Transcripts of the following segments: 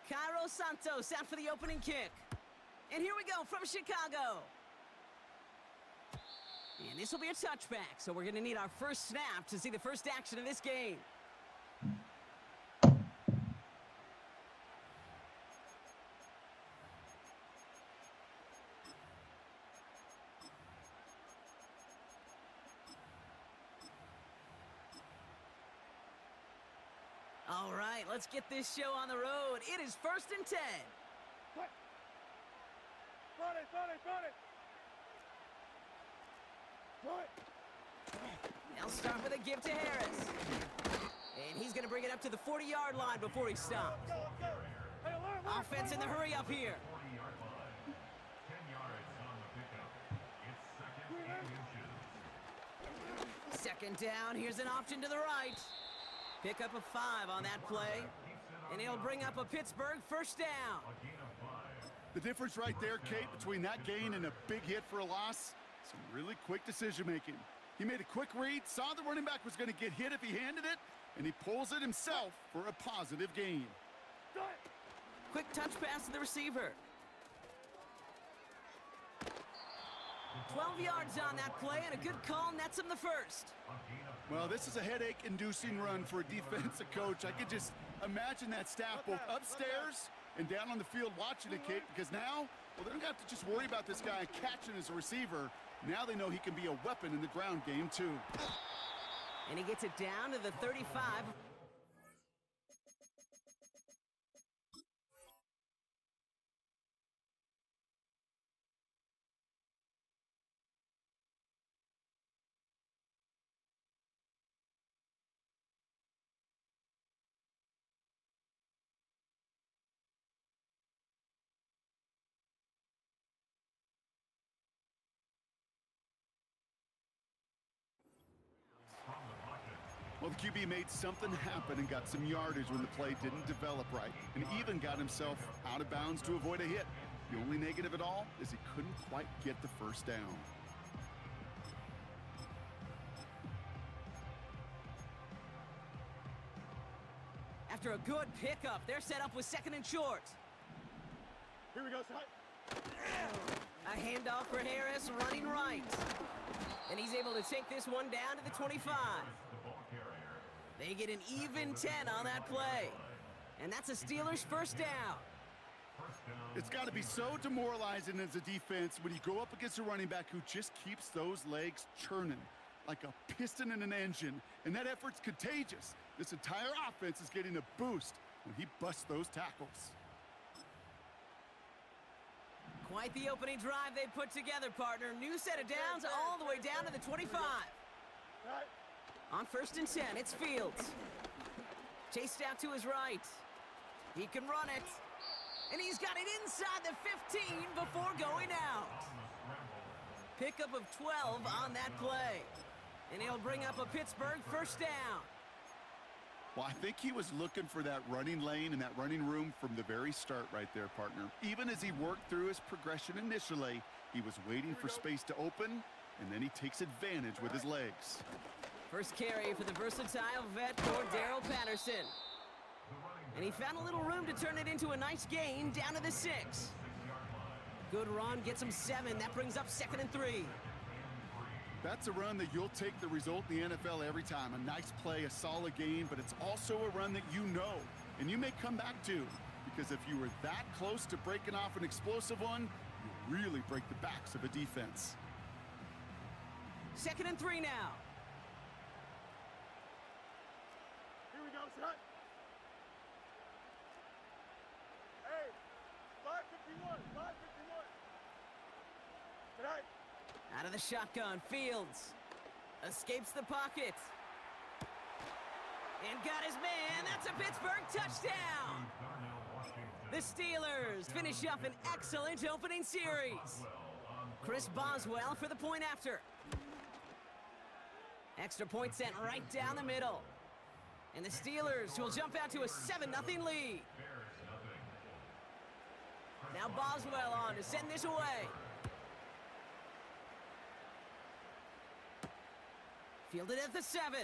Cairo Santos out for the opening kick. And here we go from Chicago. And this will be a touchback, so we're going to need our first snap to see the first action of this game. All right, let's get this show on the road. It is 1st and 10. They'll start with a give to Harris. And he's going to bring it up to the 40-yard line before he stops. Offense in the hurry up here. Second down, here's an option to the right. Pick up a 5 on that play. And he'll bring up a Pittsburgh first down. The difference right there, Kate, between that gain and a big hit for a loss, some really quick decision-making. He made a quick read, saw the running back was going to get hit if he handed it, and he pulls it himself for a positive gain. Quick touch pass to the receiver. 12 yards on that play, and a good call nets him the first. Well, this is a headache-inducing run for a defensive coach. I could just imagine that staff both upstairs and down on the field watching it, Kate, because now, well, they don't have to just worry about this guy catching as a receiver. Now they know he can be a weapon in the ground game, too. And he gets it down to the 35. Well, the QB made something happen and got some yardage when the play didn't develop right, and even got himself out of bounds to avoid a hit. The only negative at all is he couldn't quite get the first down. After a good pickup, they're set up with 2nd and short. Here we go, son. A handoff for Harris, running right. And he's able to take this one down to the 25. They get an even 10 on that play. And that's a Steelers first down. It's got to be so demoralizing as a defense when you go up against a running back who just keeps those legs churning like a piston in an engine. And that effort's contagious. This entire offense is getting a boost when he busts those tackles. Quite the opening drive they put together, partner. New set of downs all the way down to the 25. On 1st and 10, it's Fields. Chased out to his right. He can run it. And he's got it inside the 15 before going out. Pickup of 12 on that play. And he'll bring up a Pittsburgh first down. Well, I think he was looking for that running lane and that running room from the very start right there, partner. Even as he worked through his progression initially, he was waiting for space to open, and then he takes advantage with his legs. First carry for the versatile vet, Darrell Patterson. And he found a little room to turn it into a nice gain down to the 6. Good run, gets him 7. That brings up 2nd and 3. That's a run that you'll take the result in the NFL every time. A nice play, a solid gain, but it's also a run that you know, and you may come back to. Because if you were that close to breaking off an explosive one, you really break the backs of a defense. 2nd and 3 now. Here we go, son. Hey, 551, 551. Tonight. Out of the shotgun, Fields escapes the pocket. And got his man. That's a Pittsburgh touchdown. The Steelers finish up an excellent opening series. Chris Boswell for the point after. Extra point sent right down the middle. And the Steelers will jump out to a 7-0 lead. Now Boswell on to send this away. Fielded at the 7.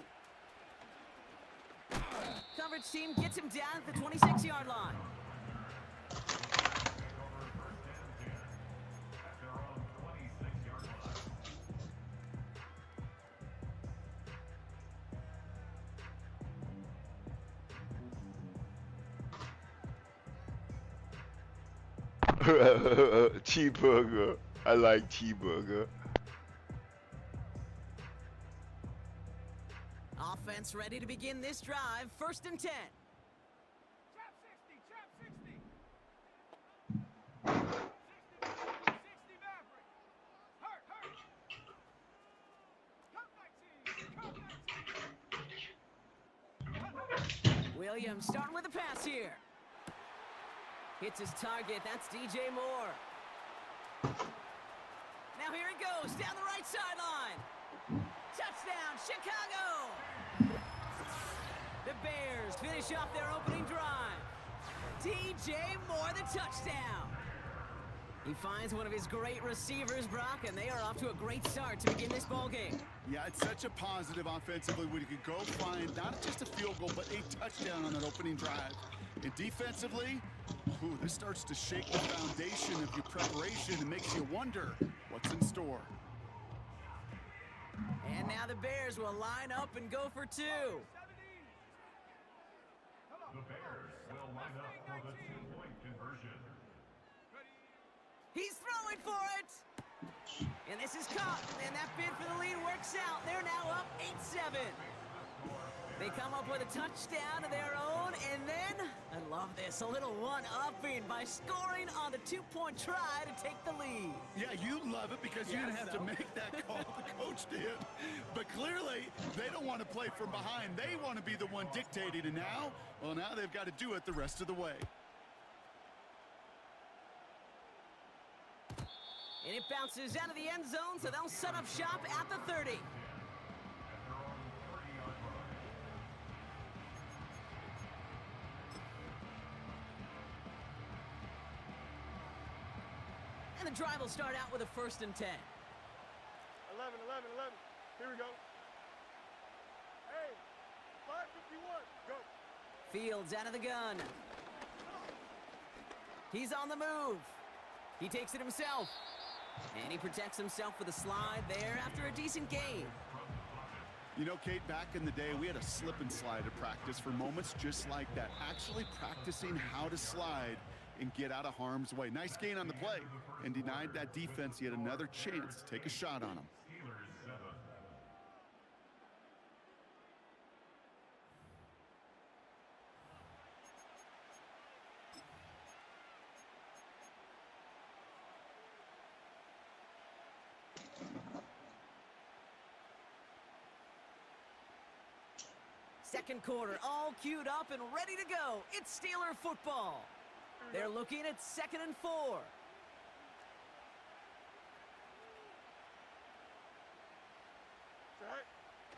Coverage team gets him down at the 26-yard line. Cheeseburger. I like cheeseburger. Offense ready to begin this drive. 1st and 10. Trap 60, trap 60. 60 Maverick. Hurt, hurt. Cut 19, cut 19. Williams starting with a pass here. Hits his target. That's DJ Moore. Now here it goes down the right sideline. Touchdown, Chicago! The Bears finish off their opening drive. DJ Moore, the touchdown. He finds one of his great receivers, Brock, and they are off to a great start to begin this ballgame. Yeah, it's such a positive offensively when you could go find not just a field goal, but a touchdown on that opening drive. And defensively, this starts to shake the foundation of your preparation and makes you wonder what's in store. And now the Bears will line up and go for 2. The Bears will line up for the 2-point conversion. He's throwing for it! And this is caught, and that bid for the lead works out. They're now up 8-7. They come up with a touchdown of their own, and then, I love this, a little one-upping by scoring on the 2-point try to take the lead. Yeah, you love it because you didn't have to make that call, the coach did. But clearly, they don't want to play from behind. They want to be the one dictating, and now, well, now they've got to do it the rest of the way. And it bounces out of the end zone, so they'll set up shop at the 30. And the drive will start out with a 1st and 10. 11, 11, 11. Here we go. Hey, 551. Go. Fields out of the gun. He's on the move. He takes it himself. And he protects himself with a slide there after a decent gain. You know, Kate, back in the day, we had a slip and slide at practice for moments just like that. Actually practicing how to slide and get out of harm's way. Nice gain on the play, and denied that defense yet another chance to take a shot on him. Second quarter, all queued up and ready to go. It's Steeler football. They're looking at 2nd and 4.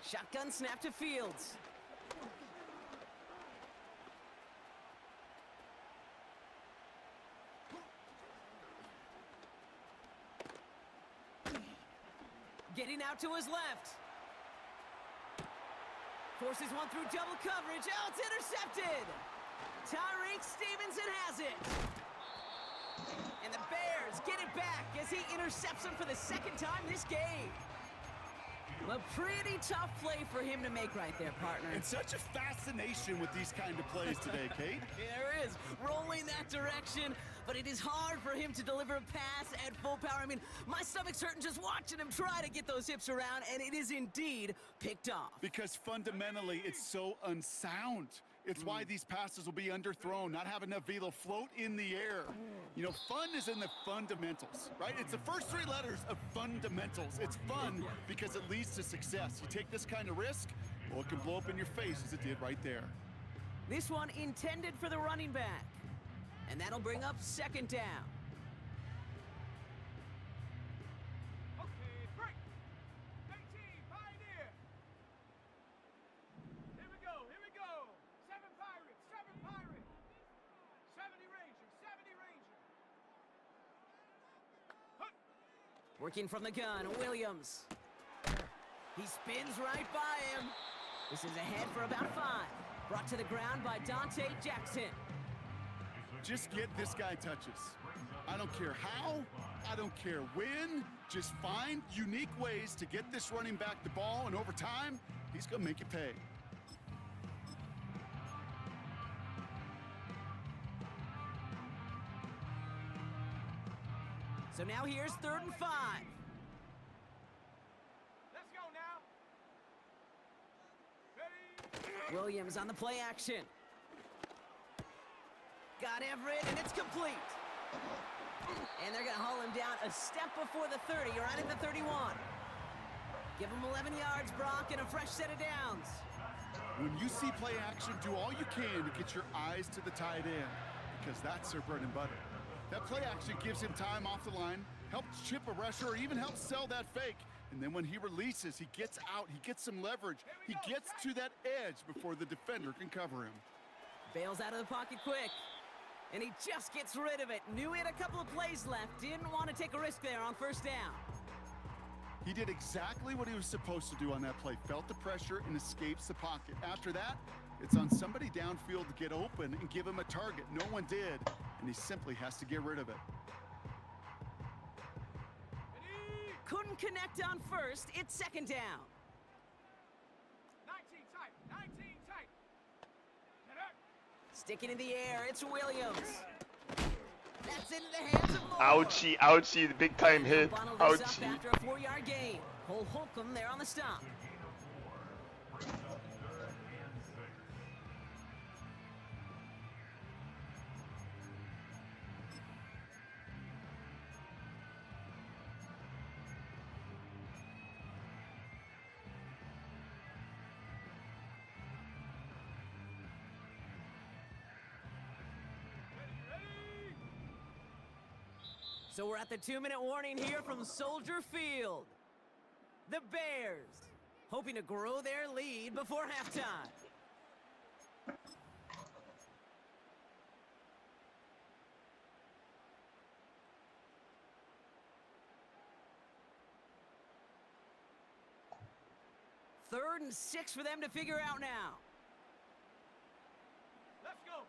Shotgun snap to Fields. Getting out to his left. Forces one through double coverage. Oh, it's intercepted. Tyreek Stevenson has it. And the Bears get it back as he intercepts him for the 2nd time this game. A pretty tough play for him to make right there, partner. And such a fascination with these kind of plays today, Kate. There is, rolling that direction, but it is hard for him to deliver a pass at full power. I mean, my stomach's hurting just watching him try to get those hips around, and it is indeed picked off. Because fundamentally, it's so unsound. It's why these passes will be underthrown, not having enough velo float in the air. You know, fun is in the fundamentals, right? It's the first 3 letters of fundamentals. It's fun because it leads to success. You take this kind of risk, well, it can blow up in your face as it did right there. This one intended for the running back. And that'll bring up 2nd down. Okay, break. 18, Pioneer. Here we go, here we go. 7 Pirates, 7 Pirates. 70 Rangers, 70 Rangers. Hup. Working from the gun, Williams. He spins right by him. This is ahead for about 5. Brought to the ground by Dante Jackson. Just get this guy touches. I don't care how, I don't care when, just find unique ways to get this running back the ball, and over time, he's gonna make it pay. So now here's 3rd and 5. Let's go now. Ready? Williams on the play action. Got Everett, and it's complete. And they're going to haul him down a step before the 30, right at the 31. Give him 11 yards, Brock, and a fresh set of downs. When you see play action, do all you can to get your eyes to the tight end, because that's their bread and butter. That play action gives him time off the line, helps chip a rusher, or even helps sell that fake. And then when he releases, he gets out, he gets some leverage. He gets to that edge before the defender can cover him. Bails out of the pocket quick. And he just gets rid of it. Knew he had a couple of plays left. Didn't want to take a risk there on 1st down. He did exactly what he was supposed to do on that play. Felt the pressure and escapes the pocket. After that, it's on somebody downfield to get open and give him a target. No one did, and he simply has to get rid of it. Couldn't connect on 1st. It's 2nd down. 19 tight. 19 tight. Get up. Sticking in the air, it's Williams. That's into the hands of Moore. Ouchie, ouchie, the big time hit. Bundled this up Ouchie. after a 4-yard gain. Cole Holcomb there on the stop. So we're at the 2-minute warning here from Soldier Field. The Bears hoping to grow their lead before halftime. Third and 6 for them to figure out now. Let's go.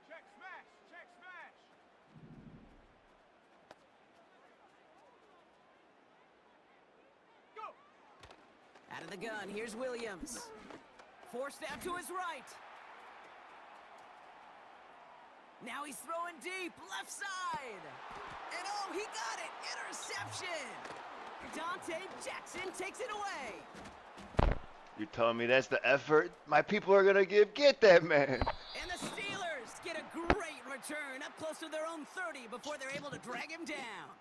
Check smash. Check smash. Go. Out of the gun, here's Williams. Forced out to his right. Now he's throwing deep, left side. And oh, he got it, interception. Dante Jackson takes it away. You telling me that's the effort my people are gonna give? Get that man. And the Steelers get a great return up close to their own 30 before they're able to drag him down.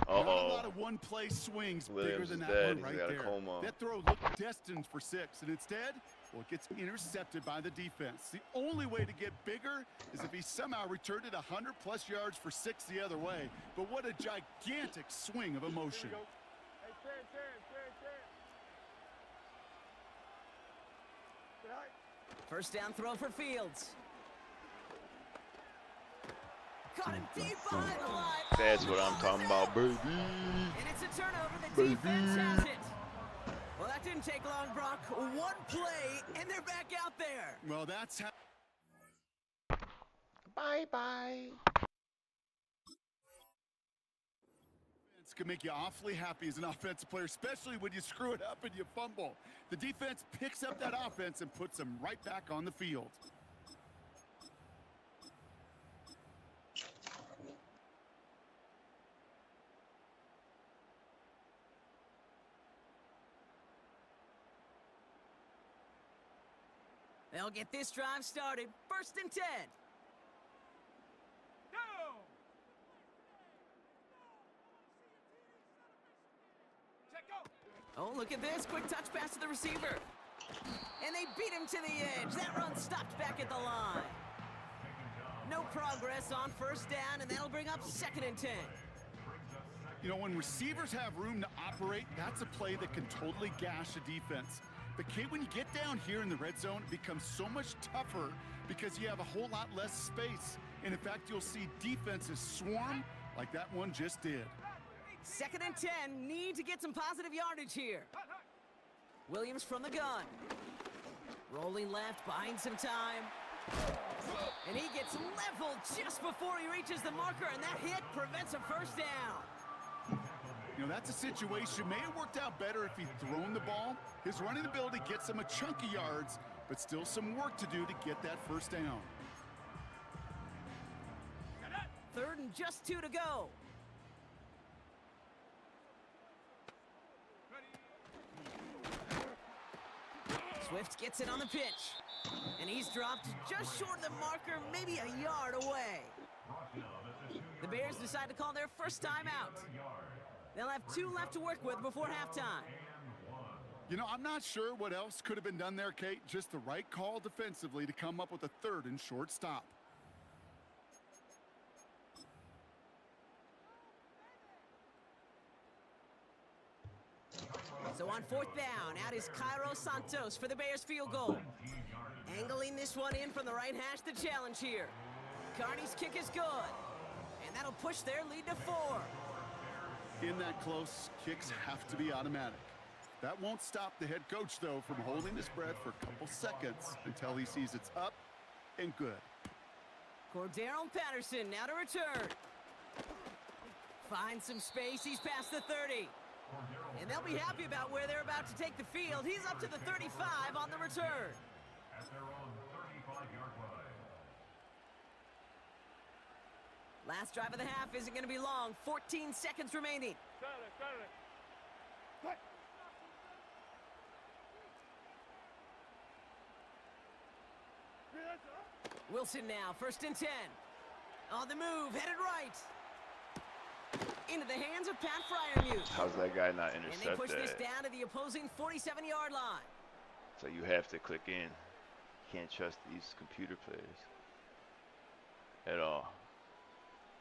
Not a lot of one-play swings bigger Williams than is that dead. one right He's got a there. coma. That throw looked destined for 6, and instead, well, it gets intercepted by the defense. The only way to get bigger is if he somehow returned it 100-plus yards for 6 the other way. But what a gigantic swing of emotion. Hey, turn. Get out. First down throw for Fields. Caught him deep behind the line. That's what I'm talking about, baby. And it's a turnover. The defense has it. Well, that didn't take long, Brock. One play, and they're back out there. Well, that's how... Bye-bye. It can make you awfully happy as an offensive player, especially when you screw it up and you fumble. The defense picks up that offense and puts them right back on the field. They'll get this drive started. 1st and 10. Go. Check go. Oh, look at this. Quick touch pass to the receiver. And they beat him to the edge. That run stopped back at the line. No progress on 1st down, and that'll bring up 2nd and 10. You know, when receivers have room to operate, that's a play that can totally gash a defense. But Kate, when you get down here in the red zone, it becomes so much tougher because you have a whole lot less space. And in fact, you'll see defenses swarm like that one just did. 2nd and 10. Need to get some positive yardage here. Williams from the gun. Rolling left, buying some time. And he gets leveled just before he reaches the marker, and that hit prevents a 1st down. You know, that's a situation. May have worked out better if he'd thrown the ball. His running ability gets him a chunk of yards, but still some work to do to get that 1st down. 3rd and just 2 to go. Swift gets it on the pitch. And he's dropped just short of the marker, maybe a yard away. The Bears decide to call their first time out. They'll have 2 left to work with before halftime. You know, I'm not sure what else could have been done there, Kate. Just the right call defensively to come up with a 3rd and short stop. So on 4th down, out is Cairo Santos for the Bears field goal. Angling this one in from the right hash, the challenge here. Carney's kick is good. And that'll push their lead to 4. In that close, kicks have to be automatic. That won't stop the head coach, though, from holding his breath for a couple seconds until he sees it's up and good. Cordero Patterson now to return. Finds some space, he's past the 30. And they'll be happy about where they're about to take the field. He's up to the 35 on the return. At their own 35-yard line. Last drive of the half isn't going to be long. 14 seconds remaining. Wilson now, 1st and 10. On the move, headed right. Into the hands of Pat Freiermuth. How's that guy not And they intercept push this that? down to the opposing 47-yard line. So you have to click in. Can't trust these computer players at all.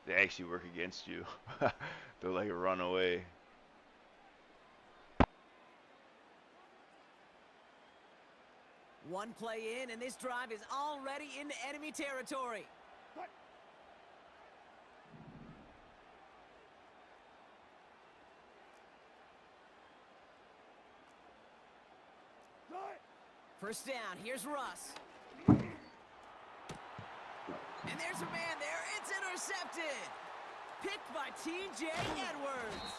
They actually work against you. They're like a runaway. One play in, and this drive is already into enemy territory. First down, here's Russ. And there's a man there, it's intercepted. Picked by T.J. Edwards.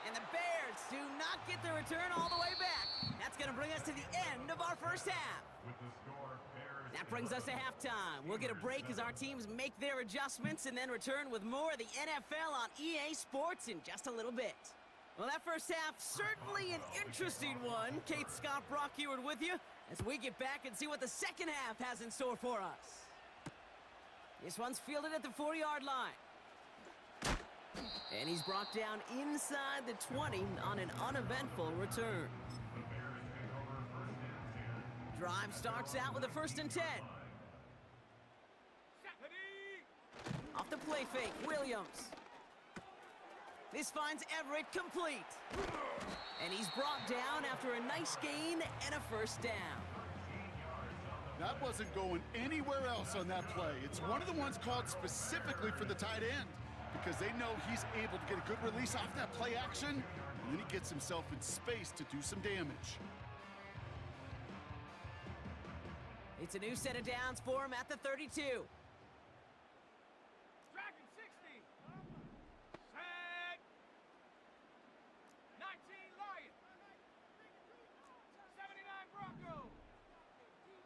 And the Bears do not get the return all the way back. That's going to bring us to the end of our first half. With the score, Bears. That brings us to halftime. We'll get a break as our teams make their adjustments and then return with more of the NFL on EA Sports in just a little bit. Well, that first half, certainly an interesting one. Kate, Scott, Brock Ewart with you as we get back and see what the second half has in store for us. This one's fielded at the 40-yard line. And he's brought down inside the 20 on an uneventful return. Drive starts out with a 1st and 10. Off the play fake, Williams. This finds Everett complete. And he's brought down after a nice gain and a 1st down. That wasn't going anywhere else on that play. It's one of the ones called specifically for the tight end because they know he's able to get a good release off that play action, and then he gets himself in space to do some damage. It's a new set of downs for him at the 32. Dragon 60. Set. 19 Lion. 79 Bronco.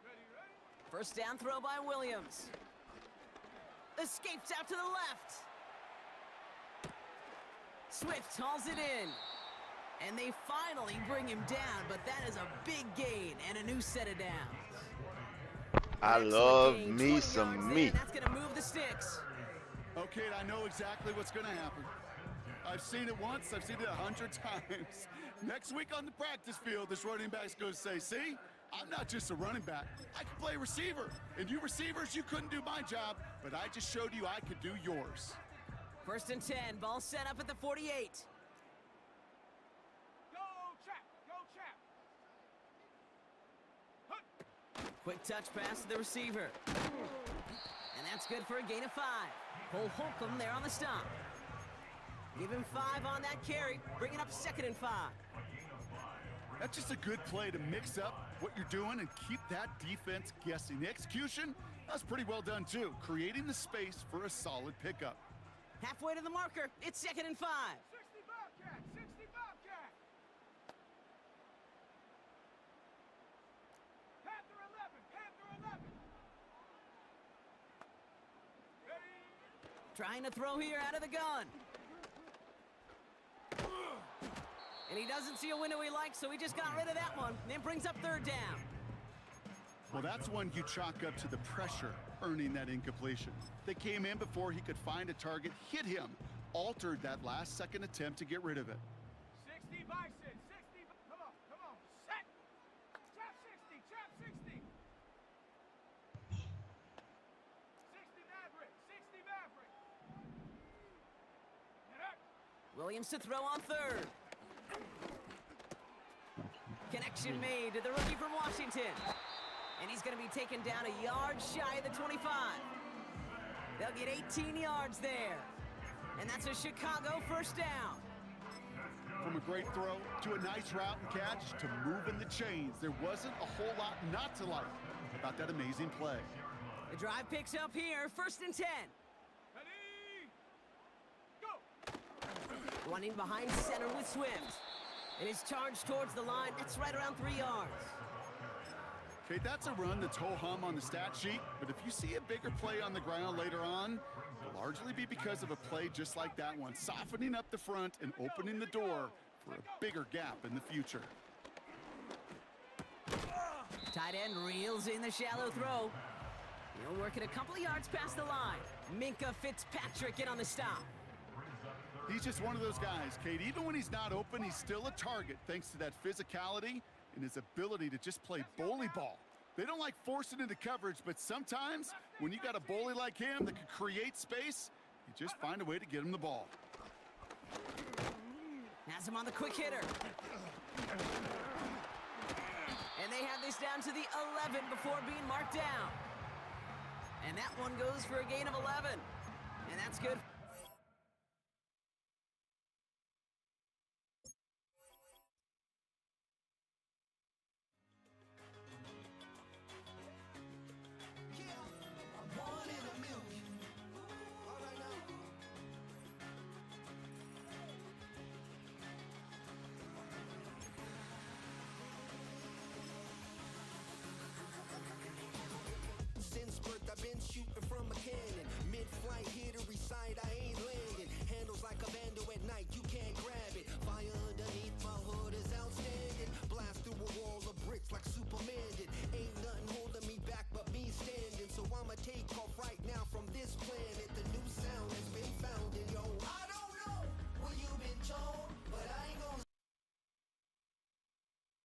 Ready. 1st down throw by Williams. Escapes out to the left. Swift hauls it in. And they finally bring him down, but that is a big gain and a new set of downs. I Excellent love gain, me 20 some yards in. meat. That's going to move the sticks. Okay, I know exactly what's going to happen. I've seen it once, I've seen it 100 times. Next week on the practice field, this running back's going to say, see, I'm not just a running back. I can play receiver. And you receivers, you couldn't do my job, but I just showed you I could do yours. 1st and 10, ball set up at the 48. Go, Chap. Go, Chap. Quick touch pass to the receiver. And that's good for a gain of 5. Cole Holcomb there on the stop. Give him 5 on that carry, bringing up 2nd and 5. That's just a good play to mix up what you're doing and keep that defense guessing. The execution, that's pretty well done too, creating the space for a solid pickup. Halfway to the marker, it's 2nd and 5. 60 Bobcat. 60 Bobcat. Panther 11. Panther 11. Ready. Trying to throw here out of the gun. And he doesn't see a window he likes, so he just got rid of that one. And then brings up third down. Well, that's one you chalk up to the pressure earning that incompletion. They came in before he could find a target, hit him, altered that last-second attempt to get rid of it. 60 Bison, 60. Come on, set. Trap 60, 60. 60 Maverick, 60 Maverick. Get up. Williams to throw on third. Connection made to the rookie from Washington. And he's going to be taken down a yard shy of the 25. They'll get 18 yards there. And that's a Chicago first down. From a great throw to a nice route and catch to moving the chains, there wasn't a whole lot not to like about that amazing play. The drive picks up here, 1st and 10. Ready, go. Running behind center with Swift. And his charge towards the line, that's right around 3 yards. Okay, that's a run that's ho-hum on the stat sheet, but if you see a bigger play on the ground later on, it'll largely be because of a play just like that one, softening up the front and opening the door for a bigger gap in the future. Tight end reels in the shallow throw. He'll work it a couple of yards past the line. Minka Fitzpatrick in on the stop. He's just one of those guys, Kate. Even when he's not open, he's still a target thanks to that physicality and his ability to just play bully ball. They don't like forcing into coverage, but sometimes when you got a bully like him that can create space, you just find a way to get him the ball. Has him on the quick hitter. And they have this down to the 11 before being marked down. And that one goes for a gain of 11. And that's good.